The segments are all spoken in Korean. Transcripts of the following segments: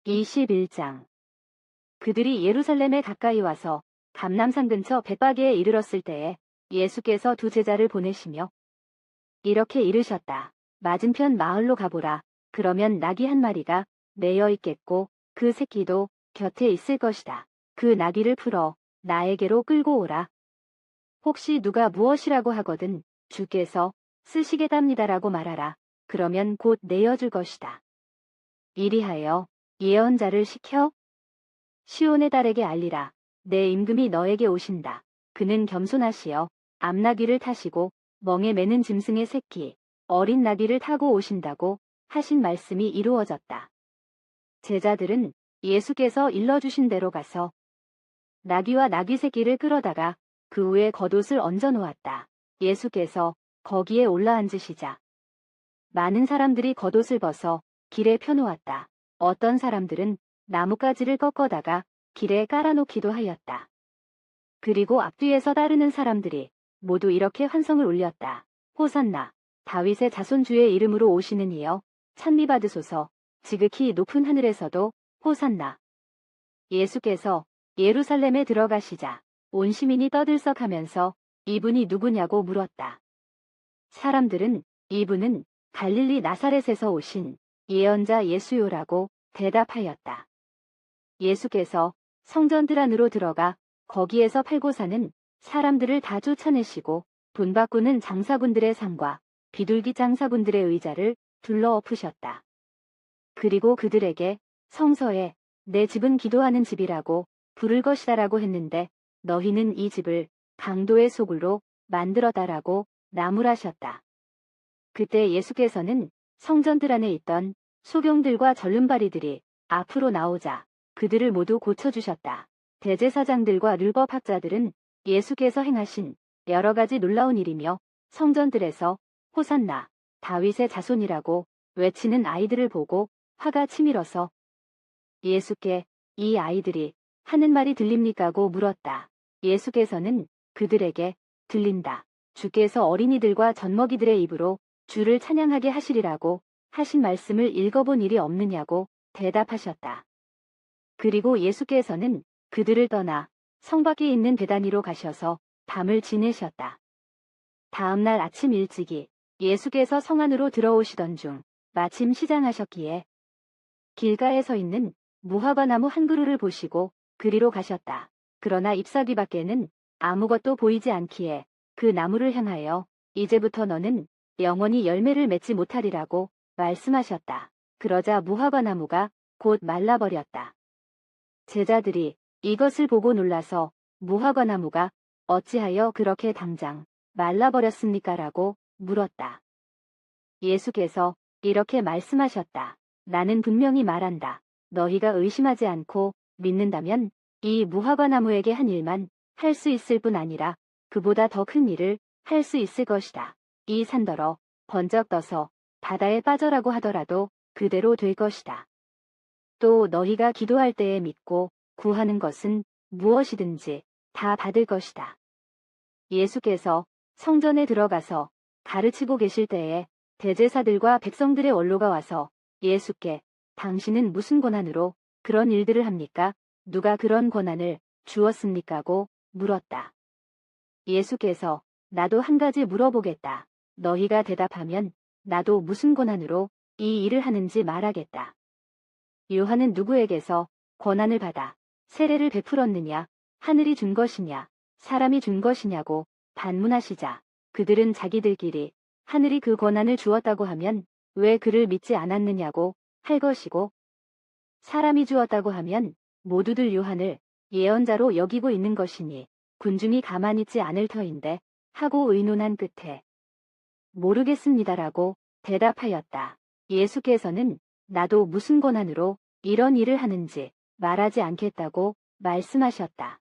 21장. 그들이 예루살렘에 가까이 와서 감람산 근처 벳바게에 이르렀을 때에 예수께서 두 제자를 보내시며 이렇게 이르셨다. 맞은편 마을로 가보라. 그러면 나귀 한 마리가 매여 있겠고 그 새끼도 곁에 있을 것이다. 그 나귀를 풀어 나에게로 끌고 오라. 혹시 누가 무엇이라고 하거든 주께서 쓰시겠답니다라고 말하라. 그러면 곧 내어줄 것이다. 이리하여 예언자를 시켜 시온의 딸에게 알리라. 내 임금이 너에게 오신다. 그는 겸손하시어 암나귀를 타시고 멍에 매는 짐승의 새끼 어린 나귀를 타고 오신다고 하신 말씀이 이루어졌다. 제자들은 예수께서 일러주신 대로 가서 나귀와 나귀 새끼를 끌어다가 그 위에 겉옷을 얹어 놓았다. 예수께서 거기에 올라앉으시자 많은 사람들이 겉옷을 벗어 길에 펴놓았다. 어떤 사람들은 나뭇가지를 꺾어다가 길에 깔아놓기도 하였다. 그리고 앞뒤에서 따르는 사람들이 모두 이렇게 환성을 올렸다. 호산나, 다윗의 자손 주의 이름으로 오시는 이여, 찬미받으소서. 지극히 높은 하늘에서도 호산나. 예수께서 예루살렘에 들어가시자 온 시민이 떠들썩하면서 이분이 누구냐고 물었다. 사람들은 이분은 갈릴리 나사렛에서 오신 예언자 예수요라고 대답하였다. 예수께서 성전들 안으로 들어가 거기에서 팔고 사는 사람들을 다 쫓아내시고 돈 바꾸는 장사꾼들의 상과 비둘기 장사꾼들의 의자를 둘러 엎으셨다. 그리고 그들에게 성서에 내 집은 기도하는 집이라고 부를 것이다라고 했는데 너희는 이 집을 강도의 소굴로 만들었다라고 나무라셨다. 그때 예수께서는 성전들 안에 있던 소경들과 절름발이들이 앞으로 나오자 그들을 모두 고쳐주셨다. 대제사장들과 율법학자들은 예수께서 행하신 여러 가지 놀라운 일이며 성전들에서 호산나, 다윗의 자손이라고 외치는 아이들을 보고 화가 치밀어서 예수께 이 아이들이 하는 말이 들립니까고 물었다. 예수께서는 그들에게 들린다. 주께서 어린이들과 젖먹이들의 입으로 주를 찬양하게 하시리라고 하신 말씀을 읽어본 일이 없느냐고 대답하셨다. 그리고 예수께서는 그들을 떠나 성 밖에 있는 베다니로 가셔서 밤을 지내셨다. 다음 날 아침 일찍이 예수께서 성 안으로 들어오시던 중 마침 시장하셨기에 길가에 서 있는 무화과 나무 한 그루를 보시고 그리로 가셨다. 그러나 잎사귀 밖에는 아무것도 보이지 않기에 그 나무를 향하여 이제부터 너는 영원히 열매를 맺지 못하리라고 말씀하셨다. 그러자 무화과 나무가 곧 말라버렸다. 제자들이 이것을 보고 놀라서 무화과 나무가 어찌하여 그렇게 당장 말라버렸습니까? 라고 물었다. 예수께서 이렇게 말씀하셨다. 나는 분명히 말한다. 너희가 의심하지 않고 믿는다면 이 무화과 나무에게 한 일만 할 수 있을 뿐 아니라 그보다 더 큰 일을 할 수 있을 것이다. 이 산더러 번쩍 떠서 바다에 빠져라고 하더라도 그대로 될 것이다. 또 너희가 기도할 때에 믿고 구하는 것은 무엇이든지 다 받을 것이다. 예수께서 성전에 들어가서 가르치고 계실 때에 대제사들과 백성들의 원로가 와서 예수께 당신은 무슨 권한으로 그런 일들을 합니까? 누가 그런 권한을 주었습니까?고 물었다. 예수께서 나도 한 가지 물어보겠다. 너희가 대답하면 나도 무슨 권한으로 이 일을 하는지 말하겠다. 요한은 누구에게서 권한을 받아 세례를 베풀었느냐? 하늘이 준 것이냐? 사람이 준 것이냐고 반문하시자 그들은 자기들끼리 하늘이 그 권한을 주었다고 하면 왜 그를 믿지 않았느냐고 할 것이고 사람이 주었다고 하면 모두들 요한을 예언자로 여기고 있는 것이니 군중이 가만히 있지 않을 터인데 하고 의논한 끝에 모르겠습니다라고 대답하였다. 예수께서는 나도 무슨 권한으로 이런 일을 하는지 말하지 않겠다고 말씀하셨다.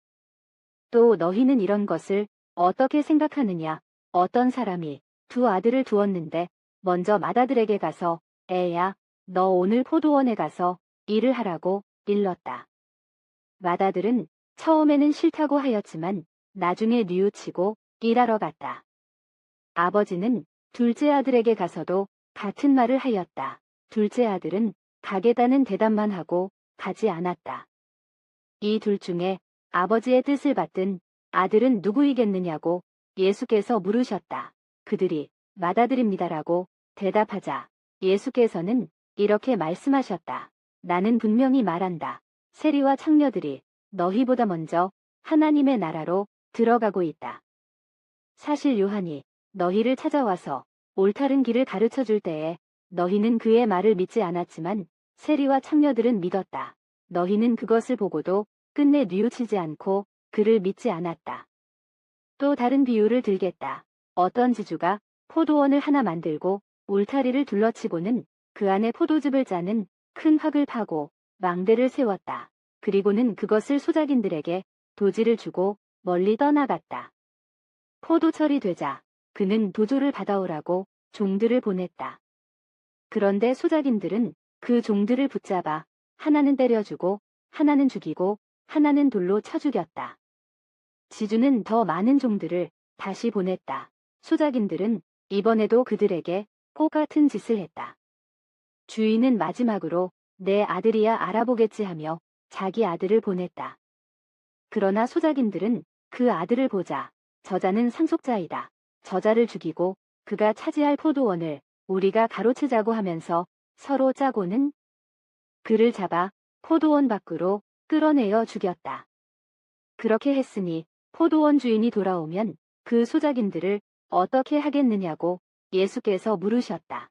또 너희는 이런 것을 어떻게 생각하느냐? 어떤 사람이 두 아들을 두었는데 먼저 맏아들에게 가서 애야, 너 오늘 포도원에 가서 일을 하라고 일렀다. 맏아들은 처음에는 싫다고 하였지만 나중에 뉘우치고 일하러 갔다. 아버지는 둘째 아들에게 가서도 같은 말을 하였다. 둘째 아들은 가겠다는 대답만 하고 가지 않았다. 이 둘 중에 아버지의 뜻을 받든 아들은 누구이겠느냐고 예수께서 물으셨다. 그들이 맏아들입니다라고 대답하자 예수께서는 이렇게 말씀하셨다. 나는 분명히 말한다. 세리와 창녀들이 너희보다 먼저 하나님의 나라로 들어가고 있다. 사실 요한이 너희를 찾아와서 옳다른 길을 가르쳐 줄 때에 너희는 그의 말을 믿지 않았지만 세리와 창녀들은 믿었다. 너희는 그것을 보고도 끝내 뉘우치지 않고 그를 믿지 않았다. 또 다른 비유를 들겠다. 어떤 지주가 포도원을 하나 만들고 울타리를 둘러치고는 그 안에 포도즙을 짜는 큰 확을 파고 망대를 세웠다. 그리고는 그것을 소작인들에게 도지를 주고 멀리 떠나갔다. 포도철이 되자 그는 도조를 받아오라고 종들을 보냈다. 그런데 소작인들은 그 종들을 붙잡아 하나는 때려주고 하나는 죽이고 하나는 돌로 쳐 죽였다. 지주는 더 많은 종들을 다시 보냈다. 소작인들은 이번에도 그들에게 똑같은 짓을 했다. 주인은 마지막으로 내 아들이야 알아보겠지 하며 자기 아들을 보냈다. 그러나 소작인들은 그 아들을 보자 저자는 상속자이다. 저자를 죽이고 그가 차지할 포도원을 우리가 가로채자고 하면서 서로 짜고는 그를 잡아 포도원 밖으로 끌어내어 죽였다. 그렇게 했으니 포도원 주인이 돌아오면 그 소작인들을 어떻게 하겠느냐고 예수께서 물으셨다.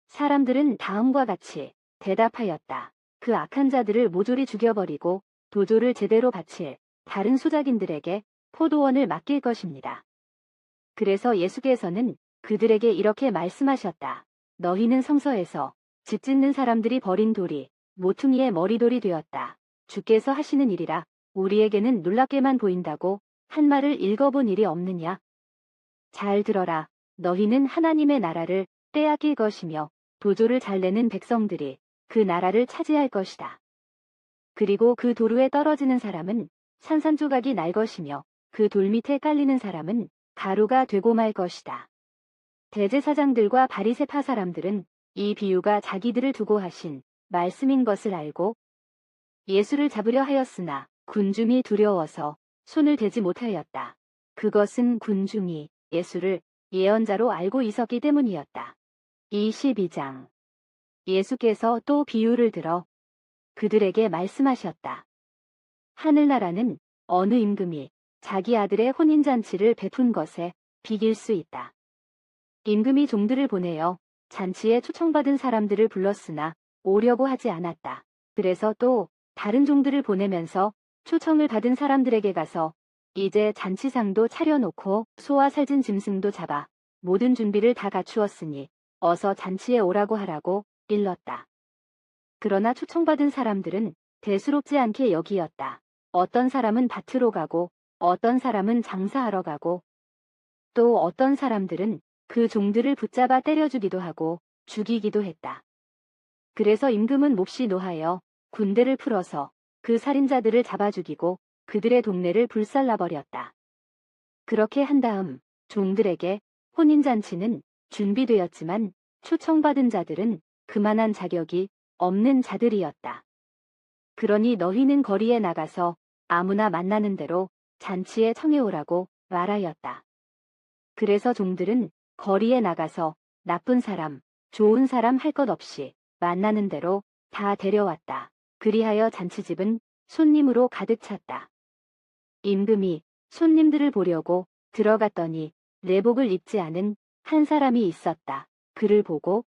사람들은 다음과 같이 대답하였다. 그 악한 자들을 모조리 죽여버리고 도조를 제대로 바칠 다른 소작인들에게 포도원을 맡길 것입니다. 그래서 예수께서는 그들에게 이렇게 말씀하셨다. 너희는 성서에서 집 짓는 사람들이 버린 돌이 모퉁이의 머리돌이 되었다. 주께서 하시는 일이라 우리에게는 놀랍게만 보인다고 한 말을 읽어본 일이 없느냐? 잘 들어라. 너희는 하나님의 나라를 빼앗길 것이며 도조를 잘 내는 백성들이 그 나라를 차지할 것이다. 그리고 그 도로 위에 떨어지는 사람은 산산조각이 날 것이며 그 돌 밑에 깔리는 사람은 가루가 되고 말 것이다. 대제사장들과 바리새파 사람들은 이 비유가 자기들을 두고 하신 말씀인 것을 알고 예수를 잡으려 하였으나 군중이 두려워서 손을 대지 못하였다. 그것은 군중이 예수를 예언자로 알고 있었기 때문이었다. 22장. 예수께서 또 비유를 들어 그들에게 말씀하셨다. 하늘나라는 어느 임금이 자기 아들의 혼인잔치를 베푼 것에 비길 수 있다. 임금이 종들을 보내어 잔치에 초청받은 사람들을 불렀으나 오려고 하지 않았다. 그래서 또 다른 종들을 보내면서 초청을 받은 사람들에게 가서 이제 잔치상도 차려놓고 소와 살진 짐승도 잡아 모든 준비를 다 갖추었으니 어서 잔치에 오라고 하라고 일렀다. 그러나 초청받은 사람들은 대수롭지 않게 여기었다. 어떤 사람은 밭으로 가고 어떤 사람은 장사하러 가고 또 어떤 사람들은 그 종들을 붙잡아 때려주기도 하고 죽이기도 했다. 그래서 임금은 몹시 노하여 군대를 풀어서 그 살인자들을 잡아 죽이고 그들의 동네를 불살라버렸다. 그렇게 한 다음 종들에게 혼인잔치는 준비되었지만 초청받은 자들은 그만한 자격이 없는 자들이었다. 그러니 너희는 거리에 나가서 아무나 만나는 대로 잔치에 청해오라고 말하였다. 그래서 종들은 거리에 나가서 나쁜 사람, 좋은 사람 할 것 없이 만나는 대로 다 데려왔다. 그리하여 잔치집은 손님으로 가득 찼다. 임금이 손님들을 보려고 들어갔더니 내복을 입지 않은 한 사람이 있었다. 그를 보고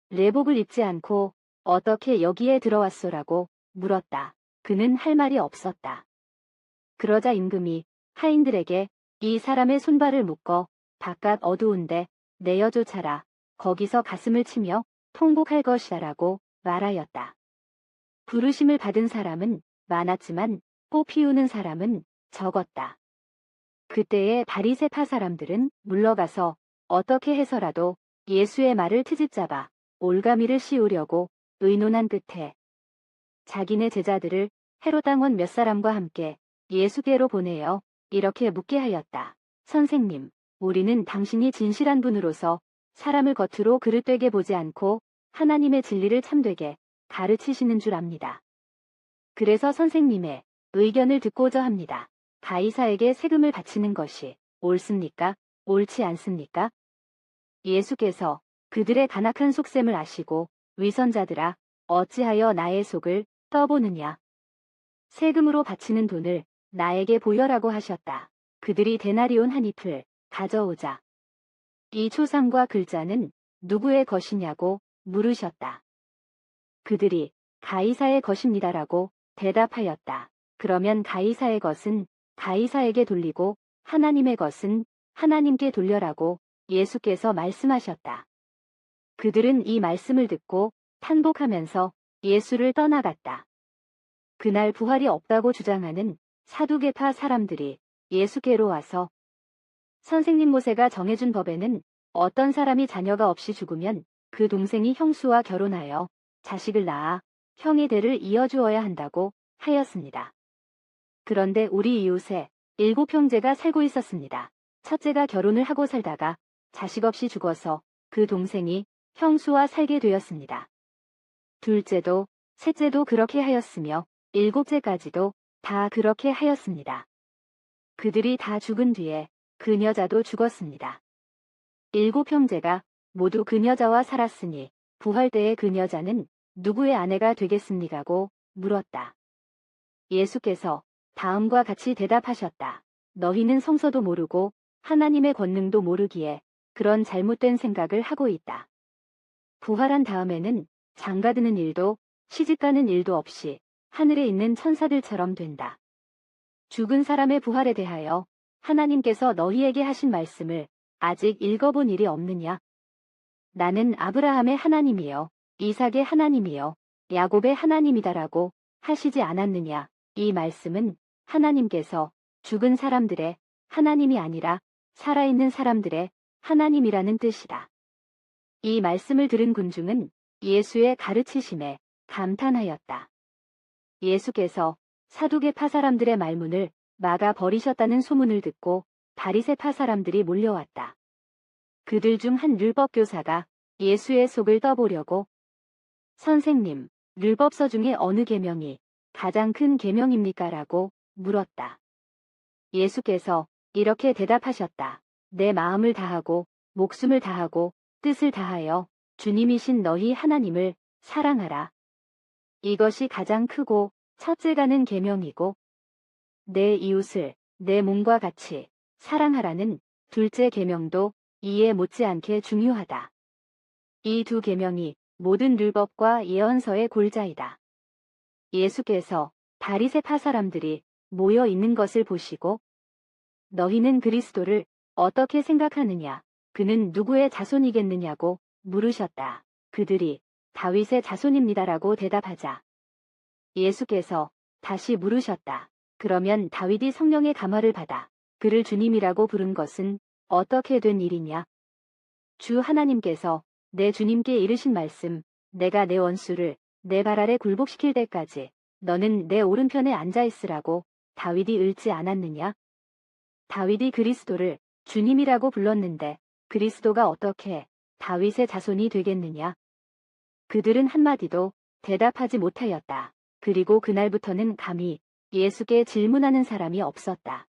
내복을 입지 않고 어떻게 여기에 들어왔소라고 물었다. 그는 할 말이 없었다. 그러자 임금이 하인들에게 이 사람의 손발을 묶어 바깥 어두운데 내어 쫓아라. 거기서 가슴을 치며 통곡할 것이라고 말하였다. 부르심을 받은 사람은 많았지만 꽃 피우는 사람은 적었다. 그때에 바리새파 사람들은 물러가서 어떻게 해서라도 예수의 말을 트집잡아 올가미를 씌우려고 의논한 끝에 자기네 제자들을 헤롯 왕원 몇 사람과 함께 예수께로 보내어 이렇게 묻게 하였다. 선생님, 우리는 당신이 진실한 분으로서 사람을 겉으로 그릇되게 보지 않고 하나님의 진리를 참되게 가르치시는 줄 압니다. 그래서 선생님의 의견을 듣고자 합니다. 가이사에게 세금을 바치는 것이 옳습니까? 옳지 않습니까? 예수께서 그들의 간악한 속셈을 아시고 위선자들아 어찌하여 나의 속을 떠보느냐. 세금으로 바치는 돈을 나에게 보여라고 하셨다. 그들이 데나리온 한 잎을 가져오자 이 초상과 글자는 누구의 것이냐고 물으셨다. 그들이 가이사의 것입니다라고 대답하였다. 그러면 가이사의 것은 가이사에게 돌리고 하나님의 것은 하나님께 돌려라고 예수께서 말씀하셨다. 그들은 이 말씀을 듣고 탄복하면서 예수를 떠나갔다. 그날 부활이 없다고 주장하는 사두개파 사람들이 예수께로 와서 선생님, 모세가 정해준 법에는 어떤 사람이 자녀가 없이 죽으면 그 동생이 형수와 결혼하여 자식을 낳아 형의 대를 이어주어야 한다고 하였습니다. 그런데 우리 이웃에 7형제가 살고 있었습니다. 첫째가 결혼을 하고 살다가 자식 없이 죽어서 그 동생이 형수와 살게 되었습니다. 둘째도 셋째도 그렇게 하였으며 7째까지도 다 그렇게 하였습니다. 그들이 다 죽은 뒤에 그녀자도 죽었습니다. 7형제가 모두 그녀자와 살았으니 부활 때의 그녀자는 누구의 아내가 되겠습니까고 물었다. 예수께서 다음과 같이 대답하셨다. 너희는 성서도 모르고 하나님의 권능도 모르기에 그런 잘못된 생각을 하고 있다. 부활한 다음에는 장가드는 일도 시집가는 일도 없이 하늘에 있는 천사들처럼 된다. 죽은 사람의 부활에 대하여 하나님께서 너희에게 하신 말씀을 아직 읽어본 일이 없느냐? 나는 아브라함의 하나님이요, 이삭의 하나님이요, 야곱의 하나님이다라고 하시지 않았느냐? 이 말씀은 하나님께서 죽은 사람들의 하나님이 아니라 살아있는 사람들의 하나님이라는 뜻이다. 이 말씀을 들은 군중은 예수의 가르치심에 감탄하였다. 예수께서 사두개파 사람들의 말문을 막아 버리셨다는 소문을 듣고 바리새파 사람들이 몰려왔다. 그들 중 한 율법교사가 예수의 속을 떠보려고 선생님, 율법서 중에 어느 계명이 가장 큰 계명입니까? 라고 물었다. 예수께서 이렇게 대답하셨다. 내 마음을 다하고 목숨을 다하고 뜻을 다하여 주님이신 너희 하나님을 사랑하라. 이것이 가장 크고 첫째가는 계명이고 내 이웃을 내 몸과 같이 사랑하라는 둘째 계명도 이에 못지않게 중요하다. 이 두 계명이 모든 율법과 예언서의 골자이다. 예수께서 바리새파 사람들이 모여 있는 것을 보시고 너희는 그리스도를 어떻게 생각하느냐? 그는 누구의 자손이겠느냐고 물으셨다. 그들이 다윗의 자손입니다라고 대답하자 예수께서 다시 물으셨다. 그러면 다윗이 성령의 감화를 받아 그를 주님이라고 부른 것은 어떻게 된 일이냐? 주 하나님께서 내 주님께 이르신 말씀, 내가 내 원수를 내 발 아래 굴복시킬 때까지 너는 내 오른편에 앉아 있으라고 다윗이 읊지 않았느냐? 다윗이 그리스도를 주님이라고 불렀는데 그리스도가 어떻게 다윗의 자손이 되겠느냐? 그들은 한마디도 대답하지 못하였다. 그리고 그날부터는 감히 예수께 질문하는 사람이 없었다.